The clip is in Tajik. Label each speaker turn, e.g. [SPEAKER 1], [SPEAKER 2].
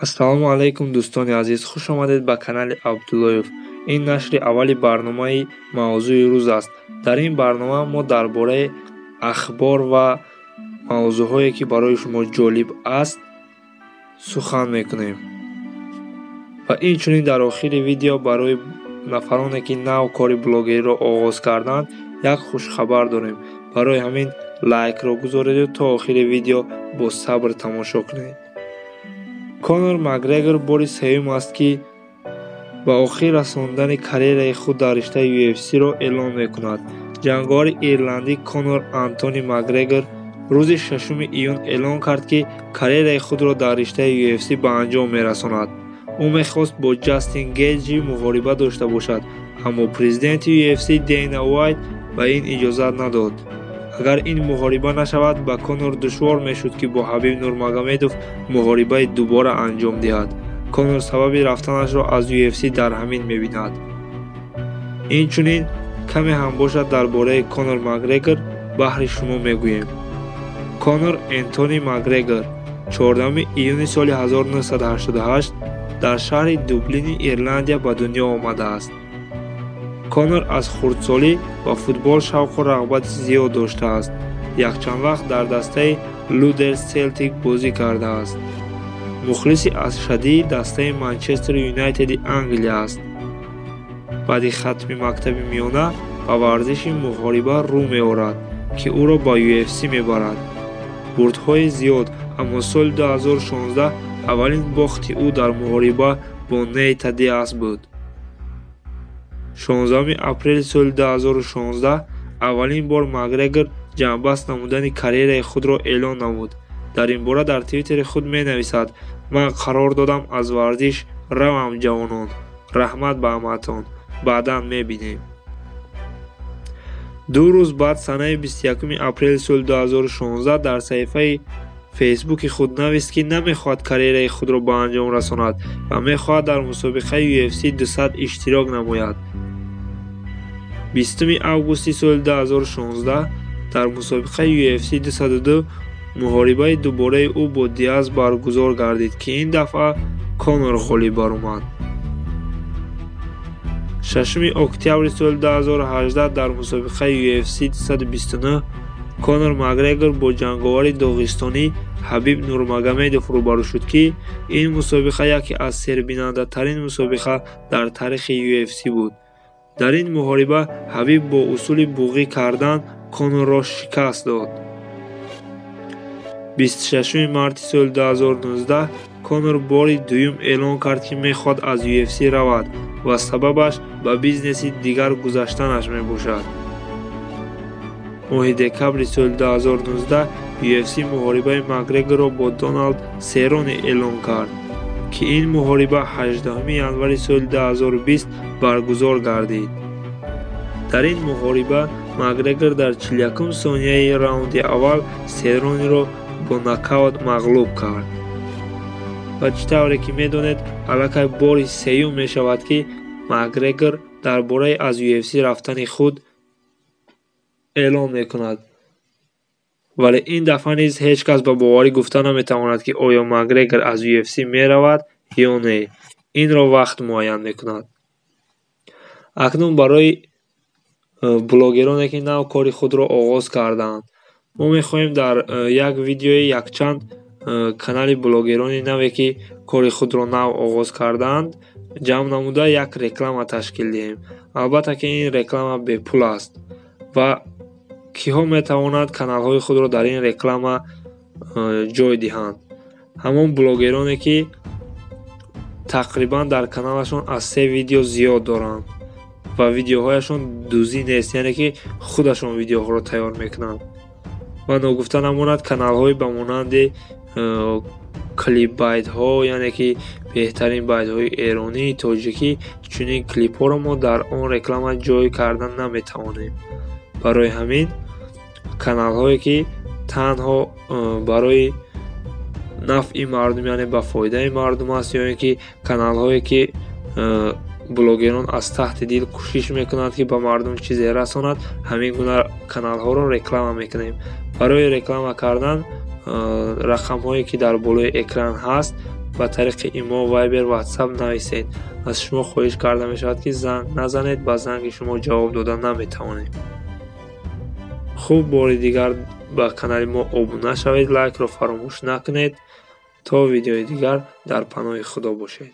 [SPEAKER 1] ассалому алайкум дӯстони азиз, хуш омадед ба канали Абдуллоев. Ин нашри аввали барномаи мавзӯи рӯз аст. Дар ин барнома мо дар бораи ахбор ва мавзӯъҳое ки барои шумо ҷолиб аст сухан мекунем. Ва инчунин дар охири видео барои нафароне ки нав кори блогериро оғоз карданд як хушхабар дорем. Барои ҳамин лайкро гузориду то охири видео бо сабр тамошо кунед. Конор Макгрегор бори сеюм аст ки ба охир расондани карьераи худ дар риштаи UFC-ро эълон мекунад. Ҷанговари ирландӣ Конор Антони Макгрегор рӯзи 6 июн эълон кард ки карьераи худро дар риштаи UFC ба анҷом мерасонад. Ӯ мехост бо Ҷастин Гейҷи муҳориба дошта бошад, аммо президенти UFC Дейна Уайт ба ин иҷозат надод. Агар ин муҳориба нашавад, ба Конор душвор мешуд ки бо Ҳабиб Нурмагомедов муҳорибаи дубора анҷом диҳад. Конор сабаби рафтанашро аз UFC дар ҳамин мебинад. Инчунин каме ҳам бошад дар бораи Конор Макгрегор баҳри шумо мегӯем. Конор Энтони Макгрегор 14 июни соли 1988 дар шаҳри Дублини Ирландия ба дунё омадааст. Конор аз хурдсолӣ ба футбол шавқу рағбати зиёд доштааст. Якчанд вақт дар дастаи Лудерс Селтик бозӣ кардааст. мухлиси асшадии дастаи Манчестер Юнайтеди Англия аст. баъди хатми мактаби миёна ба варзиши муҳориба рӯ меорад, ки ӯро ба UFC мебарад. бурдҳои зиёд, аммо соли 2016 аввалин бохти ӯ дар муҳориба бо Нейта Диас буд. 16 апрели соли 2016 аввалин бор Макгрегор ҷамъбаст намудани карьераи худро эълон намуд. дар ин бора дар твиттери худ менависад: «Ман қарор додам аз варзиш равам ҷавонон. Раҳмат ба ҳамаатон. Баъдан мебинем». 2 рӯз баъд санаи 21 апрели соли 2016 дар саҳифаи фейсбуки худ навист ки намехоҳад карьераи худро ба анҷом расонад ва мехоҳад дар мусобиқаи UFC 200 иштирок намояд. 20 августи соли 2016 дар мусобиқаи UFC 202 муҳорибаи дубораи ӯ бо Диас баргузор гардид, ки ин дафъа Конор ғолиб баромад. 6 октябри соли 2018 дар мусобиқаи UFC 229 Конор Макгрегор бо ҷанговари доғистонӣ Ҳабиб Нурмагомедов рӯбарӯ шуд, ки ин мусобиқа яке аз сербинандатарин мусобиқа дар таърихи UFC буд. дар ин муҳориба Ҳабиб бо усули буғӣ кардан Конорро шикаст дод. 26 марти соли 2019 Конор бори дуюм эълон кард, ки мехоҳад аз UFC равад ва сабабаш ба бизнеси дигар гузаштанаш мебошад. моҳи декабри соли 2019 UFC муҳорибаи Макгрегорро бо Доналд Сероне эълон кард, ки ин муҳориба 18 январи соли 2020 баргузор гардид. дар ин муҳориба Макгрегор дар 41 сонияи раунди аввал Серонеро бо нокаут мағлуб кард. ва чӣ тавре ки медонед, аллакай бори сеюм мешавад ки Макгрегор дар бораи аз UFC рафтани худ эълон мекунад. вале ин дафъа низ ҳеҷ кас ба боварӣ гуфта наметавонад, ки оё Макгрегор аз UFC меравад ё не. инро вақт муайян мекунад. акнун барои блогероне ки нав кори худро оғоз кардаанд, мо мехоҳем дар як видеои якчанд канали блогерони наве ки кори худро нав оғоз кардаанд ҷамъ намуда як реклама ташкил диҳем. албатта ки ин реклама бепул аст ва киҳо метавонанд каналҳои худро дар ин реклама ҷой диҳанд? ҳамон блогероне ки тақрибан дар каналашон аз 3 видео зиёд доранд ва видеоҳояшон дузӣ нест, яъне ки худашон видеоҳоро тайёр мекунанд. ва ногуфта намонад каналҳои ба монанди клипбайтҳо, яъне ки беҳтарин байтҳои эронӣ, тоҷикӣ, чунин клипҳоро мо дар он реклама ҷой кардан наметавонем. барои ҳамин каналҳое ки танҳо барои нафъи мардум, яъне ба фоидаи мардум аст, ё ин ки каналҳое ки блогерон аз таҳти дил кӯшиш мекунанд ки ба мардум чизе расонад, ҳамин гуна каналҳоро реклама мекунем. барои реклама кардан рақамҳое ки дар болои экран ҳаст ба тариқи имо, вайбер, ватсап нависед. аз шумо хоҳиш карда мешавад ки занг назанед, ба занги шумо ҷавоб дода наметавонем. хуб, бори дигар ба канали мо обуна шавед, лайкро фаромӯш накунед. то видеои дигар дар паноҳи худо бошед.